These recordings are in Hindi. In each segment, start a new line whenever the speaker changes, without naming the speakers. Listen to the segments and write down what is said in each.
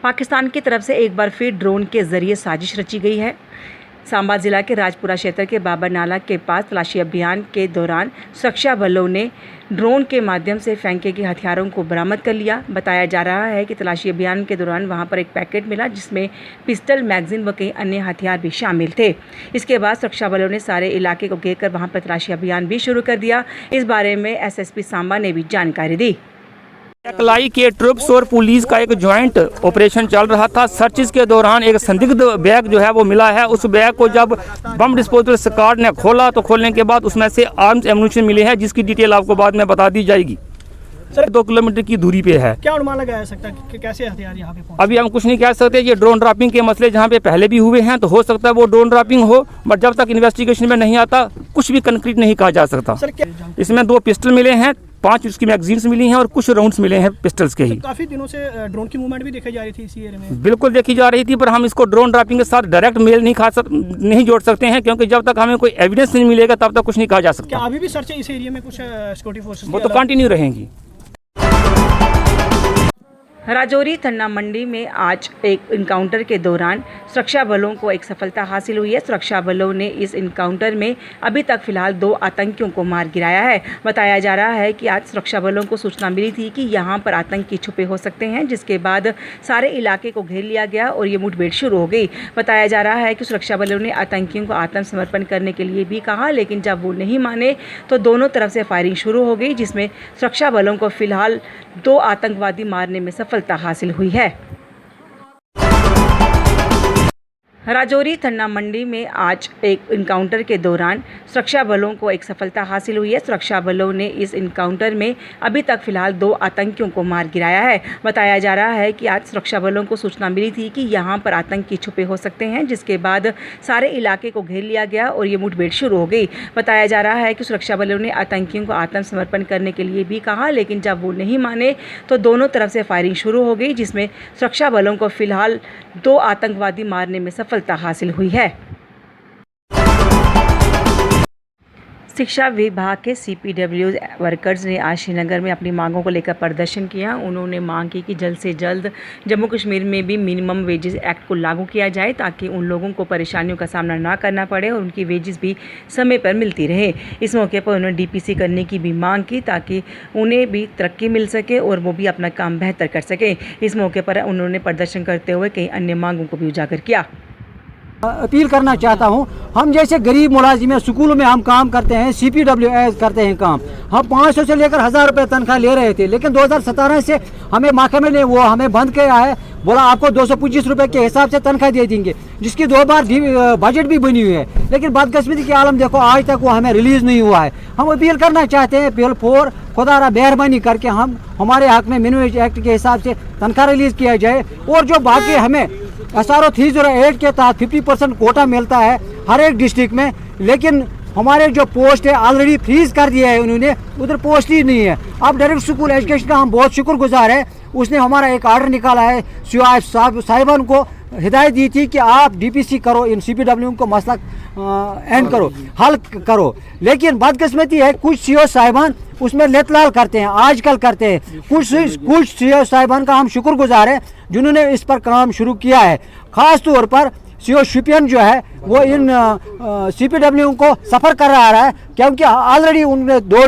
पाकिस्तान की तरफ से एक बार फिर ड्रोन के जरिए साजिश रची गई है। सांबा जिला के राजपुरा क्षेत्र के बाबर नाला के पास तलाशी अभियान के दौरान सुरक्षा बलों ने ड्रोन के माध्यम से फेंके गए हथियारों को बरामद कर लिया। बताया जा रहा है कि तलाशी अभियान के दौरान वहां पर एक पैकेट मिला जिसमें पिस्टल, मैगजीन व कई अन्य हथियार भी शामिल थे। इसके बाद सुरक्षा बलों ने सारे इलाके को घेर कर वहां पर तलाशी अभियान भी शुरू कर दिया। इस बारे में एसएसपी सांबा ने भी जानकारी दी।
कलाई के ट्रुप्स और पुलिस का एक ज्वाइंट ऑपरेशन चल रहा था। सर्चिस के दौरान एक संदिग्ध बैग जो है वो मिला है। उस बैग को जब बम डिस्पोजल स्क्वाड ने खोला तो खोलने के बाद उसमें से आर्म्स एम्युनिशन मिले हैं, जिसकी डिटेल आपको बाद में बता दी जाएगी। सर 2 किलोमीटर की दूरी पे है।
क्या अनुमान लगाया सकता है कि कैसे हथियार यहाँ पे पहुंचे?
अभी हम कुछ नहीं कह सकते। ये ड्रोन ड्रॉपिंग के मसले जहाँ पे पहले भी हुए हैं तो हो सकता है वो ड्रोन ड्रॉपिंग हो, बट जब तक इन्वेस्टिगेशन में नहीं आता कुछ भी कंक्रीट नहीं कहा जा सकता।
सर क्या
इसमें 2 पिस्टल मिले हैं, 5 उसकी मैगजीन्स मिली हैं और कुछ राउंड्स मिले हैं पिस्टल्स के ही।
काफी दिनों से ड्रोन की मूवमेंट भी देखी जा रही थी इसी एरिया में।
बिल्कुल देखी जा रही थी, पर हम इसको ड्रोन ड्रॉपिंग के साथ डायरेक्ट मेल नहीं जोड़ सकते हैं, क्योंकि जब तक हमें कोई एविडेंस नहीं मिलेगा तब तक कुछ नहीं कहा जा सकता।
क्या अभी भी सर्च है इस एरिया में? कुछ सिक्योरिटी फोर्सेस
वो तो कंटिन्यू रहेंगी।
राजौरी थन्ना मंडी में आज एक इनकाउंटर के दौरान सुरक्षा बलों को एक सफलता हासिल हुई है। सुरक्षा बलों ने इस इनकाउंटर में अभी तक फिलहाल 2 आतंकियों को मार गिराया है। बताया जा रहा है कि आज सुरक्षा बलों को सूचना मिली थी कि यहां पर आतंकी छुपे हो सकते हैं, जिसके बाद सारे इलाके को घेर लिया गया और ये मुठभेड़ शुरू हो गई। बताया जा रहा है कि सुरक्षा बलों ने आतंकियों को आत्मसमर्पण करने के लिए भी कहा, लेकिन जब वो नहीं माने तो दोनों तरफ से फायरिंग शुरू हो गई, जिसमें सुरक्षा बलों को फिलहाल 2 आतंकवादी मारने में सफलता हासिल हुई है। राजौरी थन्ना मंडी में आज एक इनकाउंटर के दौरान सुरक्षा बलों को एक सफलता हासिल हुई है। सुरक्षा बलों ने इस इनकाउंटर में अभी तक फिलहाल 2 आतंकियों को मार गिराया है। बताया जा रहा है कि आज सुरक्षा बलों को सूचना मिली थी कि यहां पर आतंकी छुपे हो सकते हैं, जिसके बाद सारे इलाके को घेर लिया गया और ये मुठभेड़ शुरू हो गई। बताया जा रहा है कि सुरक्षा बलों ने आतंकियों को आत्मसमर्पण करने के लिए भी कहा, लेकिन जब वो नहीं माने तो दोनों तरफ से फायरिंग शुरू हो गई, जिसमें सुरक्षा बलों को फिलहाल 2 आतंकवादी मारने में सफलता हासिल हुई है। शिक्षा विभाग के सीपीडब्ल्यू वर्कर्स ने आज श्रीनगर में अपनी मांगों को लेकर प्रदर्शन किया। उन्होंने मांग की कि जल्द से जल्द जम्मू कश्मीर में भी मिनिमम वेजेस एक्ट को लागू किया जाए, ताकि उन लोगों को परेशानियों का सामना ना करना पड़े और उनकी वेजेस भी समय पर मिलती रहे। इस मौके पर उन्होंने डीपीसी करने की भी मांग की, ताकि उन्हें भी तरक्की मिल सके और वो भी अपना काम बेहतर कर सकें। इस मौके पर उन्होंने प्रदर्शन करते हुए कई अन्य मांगों को भी उजागर किया।
अपील करना चाहता हूं, हम जैसे गरीब मुलाजिम हैं, स्कूलों में हम काम करते हैं, सीपीडब्ल्यू करते हैं काम। हम 500 से लेकर 1000 रुपये तनख्वाह ले रहे थे, लेकिन 2017 से हमें महकमे ने वो हमें बंद किया है। बोला आपको 225 रुपये के हिसाब से तनख्वाह दे देंगे, जिसकी 2 बार बजट भी बनी हुई है, लेकिन बदकिस्मती की आलम देखो आज तक वो हमें रिलीज नहीं हुआ है। हम अपील करना चाहते हैं, अपील 4 खुदा मेहरबानी करके हमारे हक में मिनिमम वेज एक्ट के हिसाब से तनख्वाह रिलीज किया जाए, और जो बाकी हमें SRO 308 के तहत 50% कोटा मिलता है हर एक डिस्ट्रिक्ट में, लेकिन हमारे जो पोस्ट है ऑलरेडी फ्रीज कर दिया है उन्होंने, उधर पोस्ट ही नहीं है। अब डायरेक्ट स्कूल एजुकेशन का हम बहुत शुक्रगुजार है, उसने हमारा एक ऑर्डर निकाला है, सीओ साहिबान को हिदायत दी थी कि आप डीपीसी करो, इन सीपीडब्ल्यू को मसला एंड करो, हल करो। लेकिन बदकिस्मती है कुछ सीओ साहिबान उसमें लेतलाल करते हैं, आजकल करते हैं। कुछ सीओ साहिबान का हम शुक्रगुजार हैं जिन्होंने इस पर काम शुरू किया है। खास तौर पर सीओ शुपियन जो है वो इन सीपीडब्ल्यू को सफ़र कर रहा है, क्योंकि ऑलरेडी उनने 2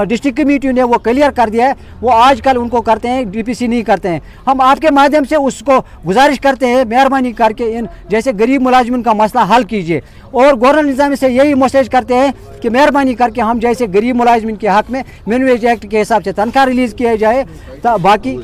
डिस्ट्रिक्ट कमेटी ने वो क्लियर कर दिया है, वो आजकल उनको करते हैं, डीपीसी नहीं करते हैं। हम आपके माध्यम से उसको गुजारिश करते हैं, मेहरबानी करके इन जैसे गरीब मुलाजिमिन का मसला हल कीजिए, और गवर्नर निज़ाम से यही मैसेज करते हैं कि मेहरबानी करके हम जैसे गरीब मुलाजिमिन के हक में मिनिमम वेज एक्ट के हिसाब से तनख्वाह रिलीज़ किया जाए। बाकी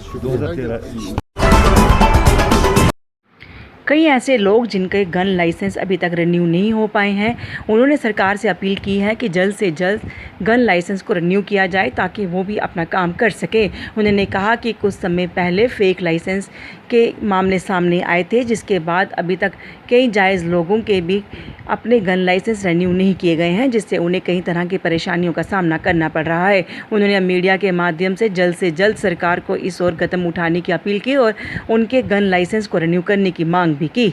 कई ऐसे लोग जिनके गन लाइसेंस अभी तक रिन्यू नहीं हो पाए हैं, उन्होंने सरकार से अपील की है कि जल्द से जल्द गन लाइसेंस को रिन्यू किया जाए, ताकि वो भी अपना काम कर सके। उन्होंने कहा कि कुछ समय पहले फेक लाइसेंस के मामले सामने आए थे, जिसके बाद अभी तक कई जायज़ लोगों के भी अपने गन लाइसेंस रिन्यू नहीं किए गए हैं, जिससे उन्हें कई तरह की परेशानियों का सामना करना पड़ रहा है। उन्होंने मीडिया के माध्यम से जल्द सरकार को इस ओर कदम उठाने की अपील की और उनके गन लाइसेंस को रिन्यू करने की मांग भी की।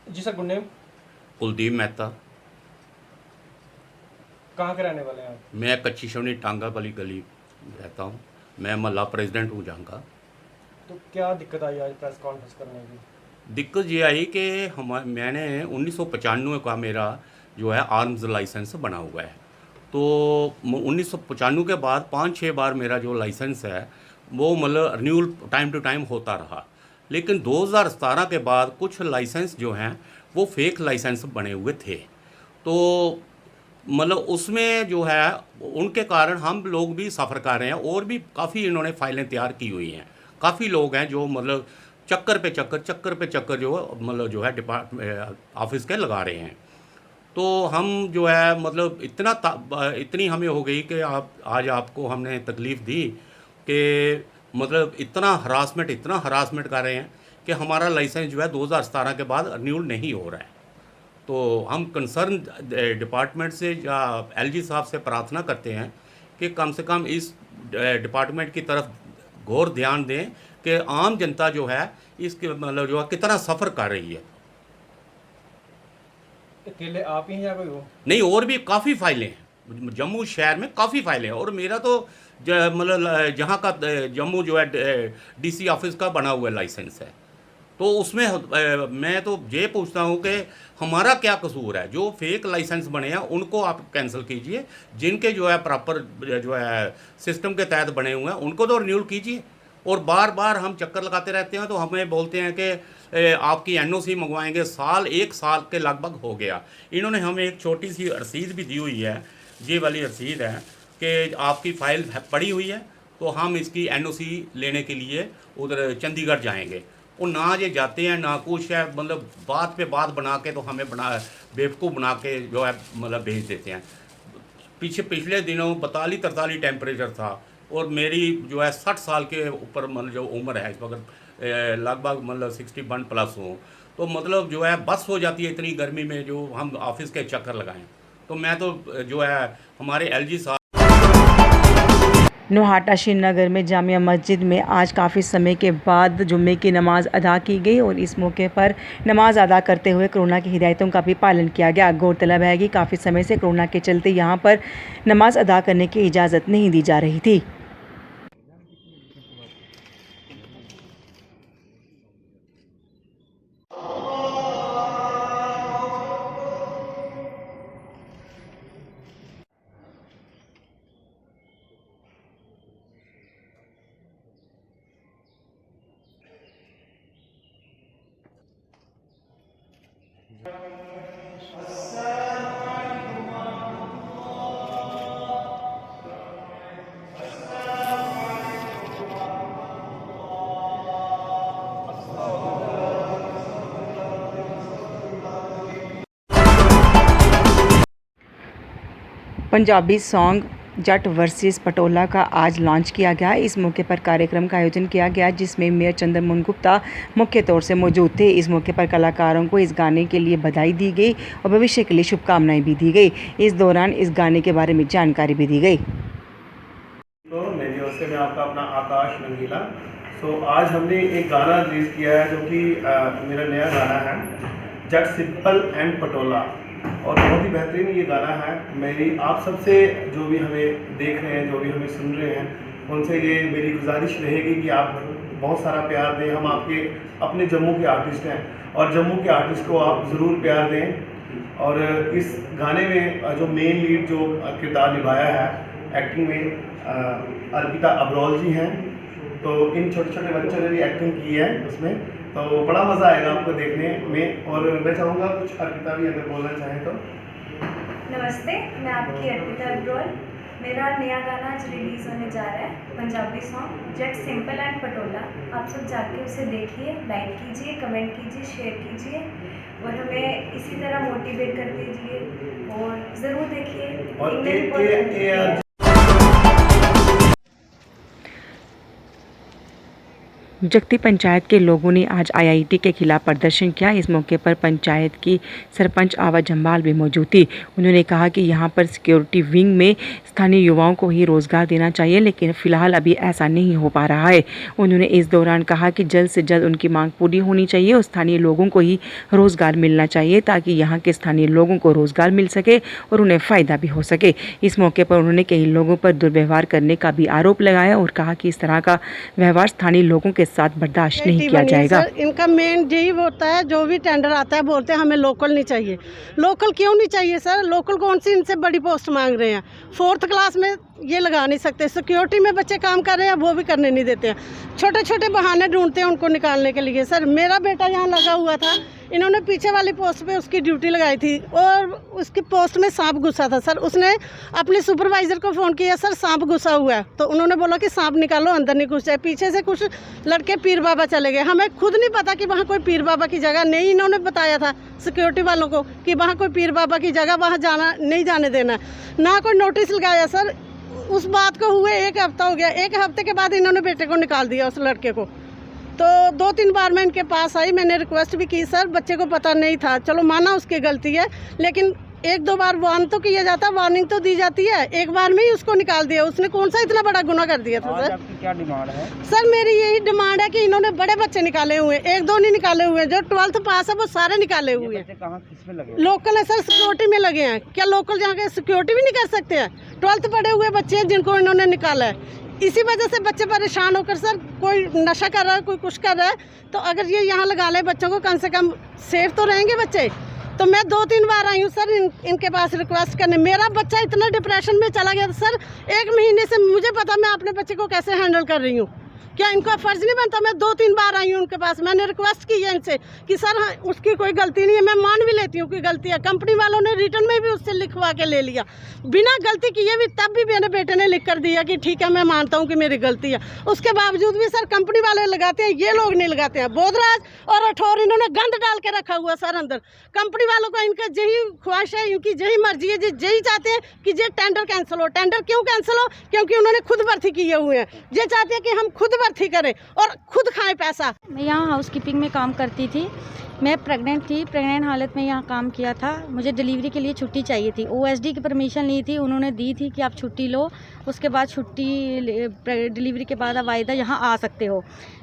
जी sir, good name?
Kuldeep Mehta.
कहाँ के रहने वाले हैं आप?
मैं कच्ची छवनी टांगा वाली गली रहता हूँ। मैं महल्ला प्रेसिडेंट हूँ जहाँ का।
तो क्या दिक्कत आई आज प्रेस कॉन्फ्रेंस करने की?
दिक्कत ये आई कि मैंने 1995 का मेरा जो है आर्म्स लाइसेंस बना हुआ है। तो 1995 के बाद 5-6 बार मेरा जो लाइसेंस है वो मतलब रिन्यूअल टाइम टू टाइम होता रहा। लेकिन 2017 के बाद कुछ लाइसेंस जो हैं वो फेक लाइसेंस बने हुए थे। तो मतलब उसमें जो है उनके कारण हम लोग भी सफ़र कर रहे हैं, और भी काफ़ी इन्होंने फाइलें तैयार की हुई हैं। काफ़ी लोग हैं जो मतलब चक्कर पे चक्कर जो मतलब जो है डिपार्टमेंट ऑफिस के लगा रहे हैं। तो हम जो है मतलब इतनी हमें हो गई कि आज आपको हमने तकलीफ़ दी कि मतलब इतना हरासमेंट कर रहे हैं कि हमारा लाइसेंस जो है 2017 के बाद रिन्यूअल नहीं हो रहा है। तो हम कंसर्न डिपार्टमेंट से या एलजी साहब से प्रार्थना करते हैं कि कम से कम इस डिपार्टमेंट की तरफ गौर ध्यान दें कि आम जनता जो है इसके मतलब जो है कितना सफ़र कर रही है।
अकेले आप ही हैं या कोई हो?
नहीं, और भी काफ़ी फाइलें हैं जम्मू शहर में, काफ़ी फाइलें हैं। और मेरा तो मतलब जहाँ का जम्मू जो है डीसी ऑफिस का बना हुआ लाइसेंस है। तो उसमें मैं तो ये पूछता हूँ कि हमारा क्या कसूर है? जो फेक लाइसेंस बने हैं उनको आप कैंसिल कीजिए, जिनके जो है प्रॉपर जो है सिस्टम के तहत बने हुए हैं उनको तो रिन्यूअल कीजिए। और बार बार हम चक्कर लगाते रहते हैं तो हमें बोलते हैं कि आपकी एनओसी मंगवाएंगे। एक साल के लगभग हो गया। इन्होंने हमें एक छोटी सी रसीद भी दी हुई है, ये वाली रसीद है कि आपकी फ़ाइल पड़ी हुई है, तो हम इसकी एनओसी लेने के लिए उधर चंडीगढ़ जाएंगे। और ना ये जाते हैं ना कुछ है, मतलब बात पे बात बना के तो हमें बेवकूफ़ बना के जो है मतलब भेज देते हैं। पिछले दिनों 42-43 टेम्परेचर था, और मेरी जो है 60 साल के ऊपर मतलब जो उम्र है इस वक्त लगभग मतलब 61 प्लस हो, तो मतलब जो है बस हो जाती है इतनी गर्मी में जो हम ऑफिस के चक्कर लगाएं। तो मैं तो जो है हमारे एलजी साहब
नोहाटा श्रीनगर में जामिया मस्जिद में आज काफ़ी समय के बाद जुम्मे की नमाज़ अदा की गई और इस मौके पर नमाज़ अदा करते हुए कोरोना की हिदायतों का भी पालन किया गया। गौरतलब है कि काफ़ी समय से कोरोना के चलते यहां पर नमाज़ अदा करने की इजाज़त नहीं दी जा रही थी। पंजाबी सॉन्ग जट वर्सेस पटोला का आज लॉन्च किया गया। इस मौके पर कार्यक्रम का आयोजन किया गया जिसमें मेयर चंद्रमोहन गुप्ता मुख्य तौर से मौजूद थे। इस मौके पर कलाकारों को इस गाने के लिए बधाई दी गई और भविष्य के लिए शुभकामनाएं भी दी गई। इस दौरान इस गाने के बारे में जानकारी भी दी गई।
तो मेरी ओर से मैं आपका अपना आकाश रंगीला। आज हमने एक गाना रिलीज़ किया है जो कि मेरा नया गाना है, जट सिंपल एंड पटोला, और बहुत ही बेहतरीन ये गाना है। मेरी आप सबसे जो भी हमें देख रहे हैं, जो भी हमें सुन रहे हैं, उनसे ये मेरी गुजारिश रहेगी कि आप बहुत सारा प्यार दें। हम आपके अपने जम्मू के आर्टिस्ट हैं और जम्मू के आर्टिस्ट को आप ज़रूर प्यार दें। और इस गाने में जो मेन लीड जो किरदार निभाया है एक्टिंग में अर्पिता अब्रोल जी हैं। तो इन छोटे छोटे बच्चों ने भी एक्टिंग की है उसमें, तो बड़ा मज़ा आएगा आपको देखने में। और मैं चाहूँगा कुछ अर्पिता भी अगर बोलना चाहें तो।
नमस्ते, मैं आपकी अर्पिता अब्रोल। मेरा नया गाना आज रिलीज़ होने जा रहा है, Punjabi song Jatt simple and Patola. आप सब जाके उसे देखिए, लाइक कीजिए, कमेंट कीजिए, शेयर कीजिए और हमें इसी तरह मोटिवेट कर दीजिए और ज़रूर देखिए।
और
जगती पंचायत के लोगों ने आज आईआईटी के खिलाफ प्रदर्शन किया। इस मौके पर पंचायत की सरपंच आवा जम्बाल भी मौजूद थी। उन्होंने कहा कि यहां पर सिक्योरिटी विंग में स्थानीय युवाओं को ही रोज़गार देना चाहिए, लेकिन फ़िलहाल अभी ऐसा नहीं हो पा रहा है। उन्होंने इस दौरान कहा कि जल्द से जल्द उनकी मांग पूरी होनी चाहिए और स्थानीय लोगों को ही रोज़गार मिलना चाहिए ताकि यहाँ के स्थानीय लोगों को रोज़गार मिल सके और उन्हें फ़ायदा भी हो सके। इस मौके पर उन्होंने कई लोगों पर दुर्व्यवहार करने का भी आरोप लगाया और कहा कि इस तरह का व्यवहार स्थानीय लोगों के साथ बर्दाश्त नहीं
बेटी
किया
बनी है,
जाएगा।
सर, इनका मेन यही होता है, जो भी टेंडर आता है बोलते हैं हमें लोकल नहीं चाहिए। लोकल क्यों नहीं चाहिए सर? लोकल कौन सी इनसे बड़ी पोस्ट मांग रहे हैं? 4th क्लास में ये लगा नहीं सकते। सिक्योरिटी में बच्चे काम कर रहे हैं, वो भी करने नहीं देते हैं। छोटे छोटे बहाने ढूंढते हैं उनको निकालने के लिए। सर मेरा बेटा यहाँ लगा हुआ था, इन्होंने पीछे वाली पोस्ट पे उसकी ड्यूटी लगाई थी और उसकी पोस्ट में सांप घुसा था। सर उसने अपने सुपरवाइज़र को फ़ोन किया, सर सांप घुसा हुआ है, तो उन्होंने बोला कि सांप निकालो, अंदर नहीं घुस जाए। पीछे से कुछ लड़के पीर बाबा चले गए। हमें खुद नहीं पता कि वहाँ कोई पीर बाबा की जगह नहीं, इन्होंने बताया था सिक्योरिटी वालों को कि वहाँ कोई पीर बाबा की जगह, वहाँ जाना नहीं जाने देना, ना कोई नोटिस लगाया। सर उस बात को हुए 1 हफ्ता हो गया। 1 हफ्ते के बाद इन्होंने बेटे को निकाल दिया, उस लड़के को। तो 2-3 बार मैं इनके पास आई, मैंने रिक्वेस्ट भी की, सर बच्चे को पता नहीं था, चलो माना उसकी गलती है, लेकिन 1-2 बार वार्न तो किया जाता, वार्निंग तो दी जाती है। एक बार में ही उसको निकाल दिया। उसने कौन सा इतना बड़ा गुनाह कर दिया था? सर
आपकी क्या डिमांड है?
सर मेरी यही डिमांड है कि इन्होंने बड़े बच्चे निकाले हुए, 1-2 नहीं निकाले हुए, जो 12th पास है वो सारे निकाले हुए हैं।
कहाँ किसमें लगे?
लोकल है सर, सिक्योरिटी में लगे हैं। क्या लोकल जहाँ के सिक्योरिटी भी नहीं कर सकते हैं? 12th पढ़े हुए बच्चे हैं जिनको इन्होंने निकाला है। इसी वजह से बच्चे परेशान होकर, सर कोई नशा कर रहा है, कोई कुछ कर रहा है, तो अगर ये यहाँ लगा ले बच्चों को, कम से कम सेफ तो रहेंगे बच्चे। तो मैं 2-3 बार आई हूँ सर इनके पास रिक्वेस्ट करने। मेरा बच्चा इतना डिप्रेशन में चला गया था सर, 1 महीने से मुझे पता मैं अपने बच्चे को कैसे हैंडल कर रही हूँ। क्या इनका फ़र्ज़ नहीं बनता? मैं 2-3 बार आई हूँ उनके पास, मैंने रिक्वेस्ट की है इनसे कि सर हाँ, उसकी कोई गलती नहीं है। मैं मान भी लेती हूँ कि गलती है, कंपनी वालों ने रिटर्न में भी उससे लिखवा के ले लिया, बिना गलती किए भी। तब भी मेरे बेटे ने लिख कर दिया कि ठीक है मैं मानता हूँ कि मेरी गलती है। उसके बावजूद भी सर कंपनी वाले लगाते हैं, ये लोग नहीं लगाते हैं। बोधराज और राठौर इन्होंने गंद डाल के रखा हुआ सर अंदर। कंपनी वालों का इनका यही ख्वाहिश है, इनकी यही मर्जी है, यही चाहते हैं कि ये टेंडर कैंसिल हो। टेंडर क्यों कैंसिल हो? क्योंकि उन्होंने खुद भर्ती किए हुए हैं। ये चाहते हैं कि हम खुद भर्ती करें और खुद खाएं पैसा।
मैं यहाँ हाउसकीपिंग में काम करती थी। मैं प्रेग्नेंट थी, प्रेग्नेंट हालत में यहाँ काम किया था। मुझे डिलीवरी के लिए छुट्टी चाहिए थी। ओएसडी की परमिशन ली थी, उन्होंने दी थी कि आप छुट्टी लो, उसके बाद छुट्टी डिलीवरी के बाद आप वायदा यहाँ आ सकते हो।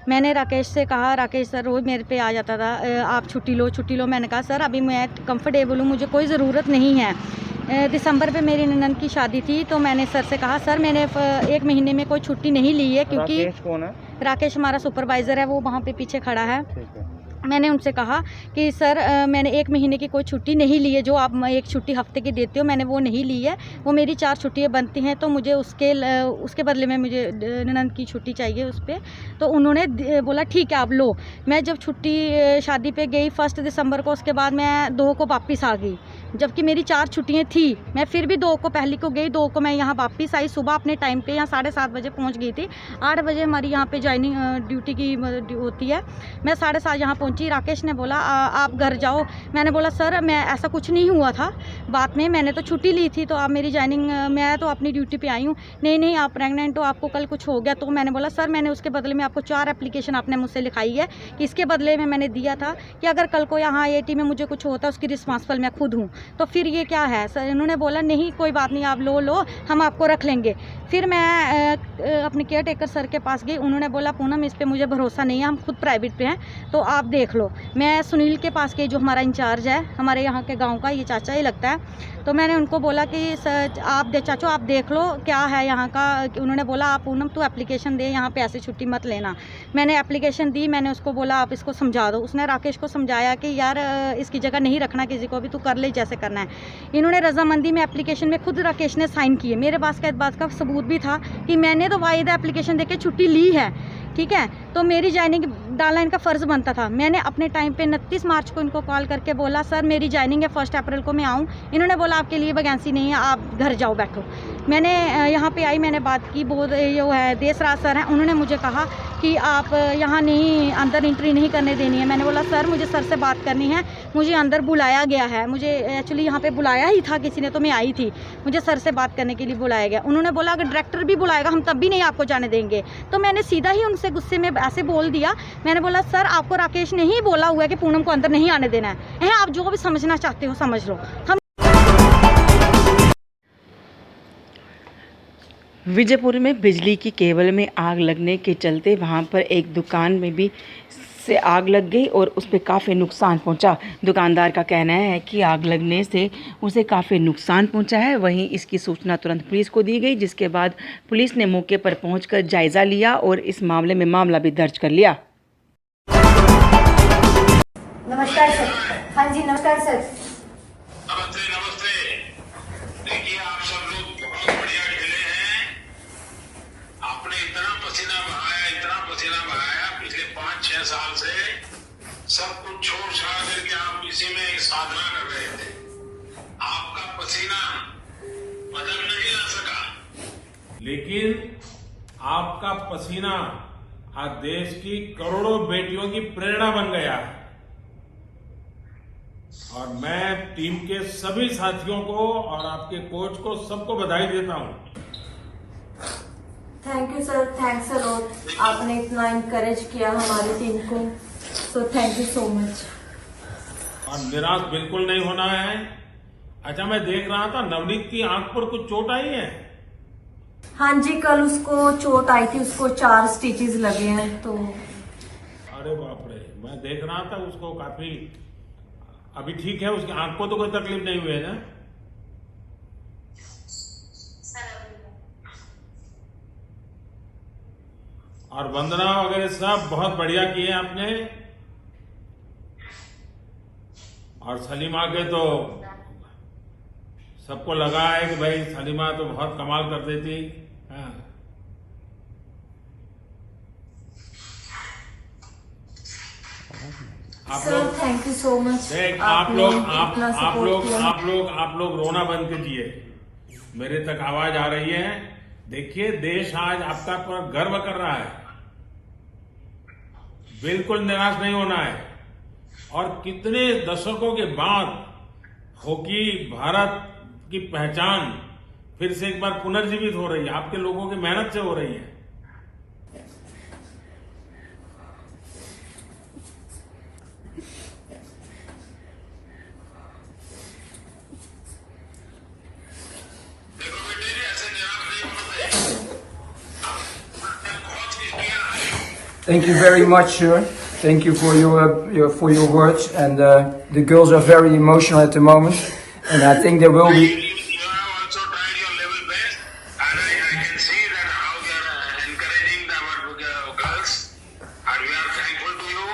मैंने राकेश से कहा, राकेश सर रोज़ मेरे पे आ जाता था, आप छुट्टी लो छुट्टी लो। मैंने कहा सर अभी मैं कंफर्टेबल हूँ, मुझे कोई ज़रूरत नहीं है। दिसंबर पे मेरी ननद की शादी थी, तो मैंने सर से कहा सर मैंने 1 महीने में कोई छुट्टी नहीं ली है, क्योंकि
राकेश कौन है?
राकेश हमारा सुपरवाइज़र है, वो वहाँ पे पीछे खड़ा है। मैंने उनसे कहा कि सर मैंने 1 महीने की कोई छुट्टी नहीं ली है, जो आप 1 छुट्टी हफ्ते की देते हो, मैंने वो नहीं ली है। वो मेरी 4 छुट्टियाँ बनती हैं, तो मुझे उसके बदले में मुझे ननद की छुट्टी चाहिए उस पर। तो उन्होंने बोला ठीक है आप लो। मैं जब छुट्टी शादी पे गई 1 दिसंबर को, उसके बाद मैं 2 को वापस आ गई, जबकि मेरी 4 छुट्टियाँ थी। मैं फिर भी 2 को पहली को गई, 2 को मैं यहाँ वापस आई। सुबह अपने टाइम पे यहाँ 7:30 बजे पहुँच गई थी। 8 बजे हमारी यहाँ पे ज्वाइनिंग ड्यूटी की होती है। मैं 7:30 यहाँ पहुँची। राकेश ने बोला आप घर जाओ। मैंने बोला सर मैं ऐसा कुछ नहीं हुआ था बात में, मैंने तो छुट्टी ली थी, तो आप मेरी ज्वाइनिंग, मैं तो अपनी ड्यूटी पे आई हूँ। नहीं आप प्रेग्नेंट हो, आपको कल कुछ हो गया। तो मैंने बोला सर मैंने उसके बदले में आपको 4 एप्लीकेशन आपने मुझसे लिखाई है कि इसके बदले में मैंने दिया था कि अगर कल को यहाँ IIT में मुझे कुछ होता उसकी रिस्पॉन्सिबल मैं खुद हूँ, तो फिर ये क्या है? सर इन्होंने बोला नहीं कोई बात नहीं, आप लो हम आपको रख लेंगे। फिर मैं अपने केयर टेकर सर के पास गई, उन्होंने बोला पूनम इस पर मुझे भरोसा नहीं है, हम खुद प्राइवेट पे हैं, तो आप देख लो। मैं सुनील के पास गई, जो हमारा इंचार्ज है हमारे यहाँ के गांव का, ये चाचा ही लगता है। तो मैंने उनको बोला कि सर चाचो आप देख लो क्या है यहाँ का। उन्होंने बोला आप पूनम तू एप्लीकेशन दे, यहाँ पे ऐसे छुट्टी मत लेना। मैंने एप्लीकेशन दी, मैंने उसको बोला आप इसको समझा दो। उसने राकेश को समझाया कि यार इसकी जगह नहीं रखना किसी को भी, तू कर ले जैसे करना है। इन्होंने रजामंदी में एप्लीकेशन में खुद राकेश ने साइन किए। मेरे पास का इस बात का सबूत भी था कि मैंने तो वायदा एप्लीकेशन देके छुट्टी ली है, ठीक है। तो मेरी ज्वाइनिंग डालना इनका फ़र्ज़ बनता था। मैंने अपने टाइम पे 29 मार्च को इनको कॉल करके बोला सर मेरी ज्वाइनिंग है 1 अप्रैल को मैं आऊँ। इन्होंने बोला आपके लिए वैकेंसी नहीं है, आप घर जाओ बैठो। मैंने यहाँ पे आई, मैंने बात की, बहुत जो है देसराज सर हैं, उन्होंने मुझे कहा कि आप यहाँ नहीं अंदर एंट्री नहीं करने देनी है। मैंने बोला सर मुझे सर से बात करनी है, मुझे अंदर बुलाया गया है, मुझे एक्चुअली यहाँ पे बुलाया ही था किसी ने, तो मैं आई थी, मुझे सर से बात करने के लिए बुलाया गया। उन्होंने बोला अगर डायरेक्टर भी बुलाएगा हम तब भी नहीं आपको जाने देंगे। तो मैंने सीधा ही उनसे गुस्से में ऐसे बोल दिया, मैंने बोला सर आपको राकेश ने ही बोला हुआ है कि पूनम को अंदर नहीं आने देना है, आप जो भी समझना चाहते हो समझ लो। हम
विजयपुर में बिजली की केबल में आग लगने के चलते वहां पर एक दुकान में भी से आग लग गई और उस पर काफ़ी नुकसान पहुंचा। दुकानदार का कहना है कि आग लगने से उसे काफ़ी नुकसान पहुंचा है। वहीं इसकी सूचना तुरंत पुलिस को दी गई, जिसके बाद पुलिस ने मौके पर पहुंचकर जायज़ा लिया और इस मामले में मामला भी दर्ज कर लिया।
नमस्कार सर। हाँ जी नमस्कार सर।
नमस्ते नमस्ते। देखिए आप सब लोग बहुत बढ़िया खेले हैं। आपने इतना पसीना बहाया पिछले 5-6 साल से, सब कुछ छोड़ छाड़ करके आप इसी में एक साधना कर रहे थे। आपका पसीना बदल नहीं ला सका, लेकिन आपका पसीना आज देश की करोड़ों बेटियों की प्रेरणा बन गया है। और मैं टीम के सभी साथियों को और आपके कोच को सबको बधाई देता हूं।
Thank you sir, thanks a lot. आपने इतना इनकरेज किया हमारी टीम को, so thank you so much.
और निराश बिल्कुल नहीं होना है। अच्छा, मैं देख रहा था नवनीत की आंख पर कुछ चोट आई है।
हाँ जी, कल उसको चोट आई थी, उसको 4 स्टिचेस लगे हैं। तो
अरे बाप रे, मैं देख रहा था उसको काफी, अभी ठीक है, उसकी आंख को तो कोई तकलीफ नहीं हुई है ना? और वंदना वगैरह सब बहुत बढ़िया किए आपने। और सलीमा के तो सबको लगा है कि भाई सलीमा तो बहुत कमाल कर देती। हाँ।
Sir thank you so much.
आप लोग रोना बंद कीजिए, मेरे तक आवाज आ रही है। देखिए, देश आज आपका पर गर्व कर रहा है। बिल्कुल निराश नहीं होना है। और कितने दशकों के बाद हॉकी भारत की पहचान फिर से एक बार पुनर्जीवित हो रही है, आपके लोगों की मेहनत से हो रही है।
Thank you very much, sir. Thank you for your words, and the girls are very emotional at the moment, and I think there will be.
You have also tried your level best, and I can see that how you are encouraging our girls, and we are thankful to you.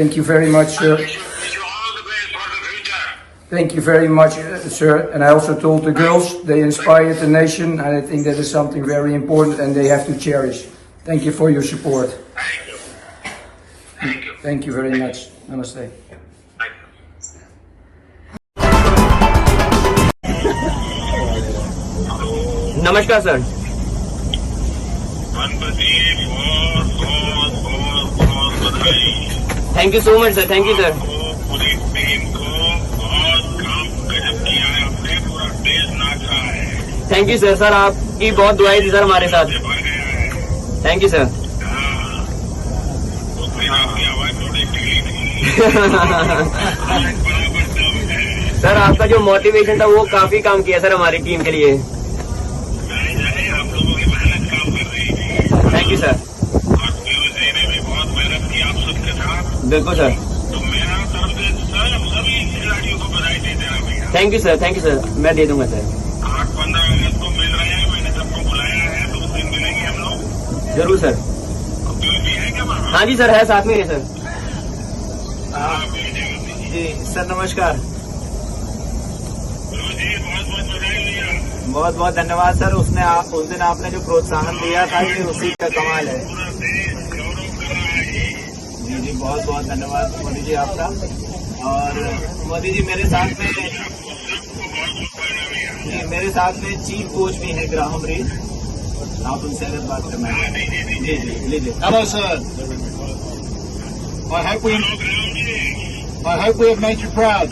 Thank you very much, sir.
Wish you all the best for the future.
Thank you very much, sir. And I also told the girls they inspired the nation, and I think that is something very important, and they have to cherish. Thank you for your support.
Thank you. Thank you.
Thank you very much. Namaste.
नमस्कार सर।
बहुत बधाई।
Thank you so much sir, thank you sir.
पूरी टीम को बहुत काम गजब किया है, आपने पूरा देश नाचा है।
Thank you sir. सर आपकी बहुत दुआएं थी सर हमारे साथ। Thank you sir.
आपकी आवाज थोड़ी ढीली थी।
सर आपका जो मोटिवेशन था वो काफी काम किया सर हमारी टीम के लिए।
आप लोगों की मेहनत काम कर रही थी।
Thank you sir.
और पीयूष जी ने भी बहुत मेहनत की आप सबके साथ।
बिल्कुल सर।
तो मेरा तरफ से सभी खिलाड़ियों को बधाई दे देना भैया।
थैंक यू सर, मैं दे दूंगा सर।
8-15 अगस्त को मिल रहे हैं, मैंने सबको बुलाया है, तो उस दिन मिलेंगे हम लोग।
जरूर सर।
पीयूष जी है क्या वहाँ?
हाँ जी सर, है साथ में है सर।
जी सर नमस्कार। बहुत बहुत धन्यवाद सर। उस दिन आपने जो प्रोत्साहन दिया था ये उसी का कमाल है। जी बहुत बहुत धन्यवाद मोदी जी आपका। और मोदी जी मेरे साथ में चीफ कोच भी है ग्राहम रीड, आप उनसे अगर बात करना है। जी लीजिए। Hello sir. I hope we have made you proud.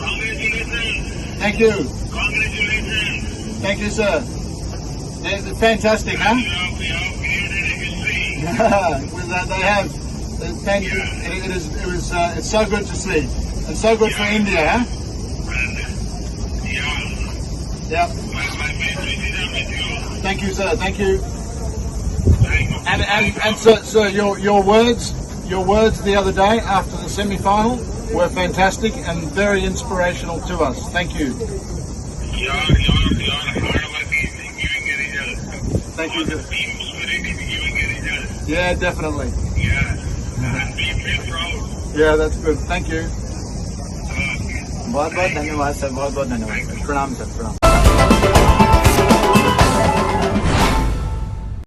Thank you. Thank you, sir. It's fantastic, huh? They have. Thank you. It's so good to see. It's so good for India, huh? Yeah. Thank you, sir. Thank you. And sir, your
your words the other day after the semi-final were fantastic and very inspirational to us. Thank you.
Your hard work is giving a result.
Thank you.
The team spirit is giving a result.
Yeah, definitely.
Yeah. And we feel proud.
Yeah, that's good. Thank you.
बहुत बहुत धन्यवाद सर, बहुत बहुत धन्यवाद सर, प्रणाम सर, प्रणाम।